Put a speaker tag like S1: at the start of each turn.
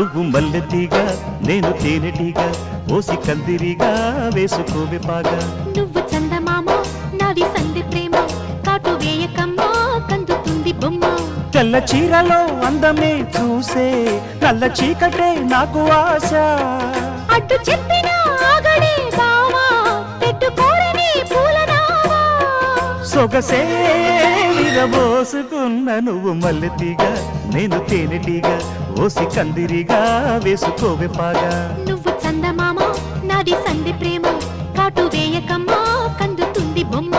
S1: నువ్వు మల్లెతీగా నేను తేనెటీగా ఓసి కందిరిగా వేసుకోవే పాగా
S2: నువ్వు చందమామ నాది సంధి ప్రేమ కాటు వేయకమ్మా కందుతుంది బొమ్మ
S1: తెల్ల చీరలో అందమే చూసే నల్ల చీకటే నాకు ఆశ
S2: అడ్డు చెప్పిన ఆగడే బావా పెట్టుకోరని పూలనావా
S1: సొగసే విరబోసుకున్న నువ్వు మల్లెతీగా నేను తేనెటీగా ఓసి కందిరిగా వేసుకోవే పాగా
S2: నువ్వు చందమామ నాది సంధి ప్రేమ కాటు వేయకమ్మా కందుతుంది బొమ్మ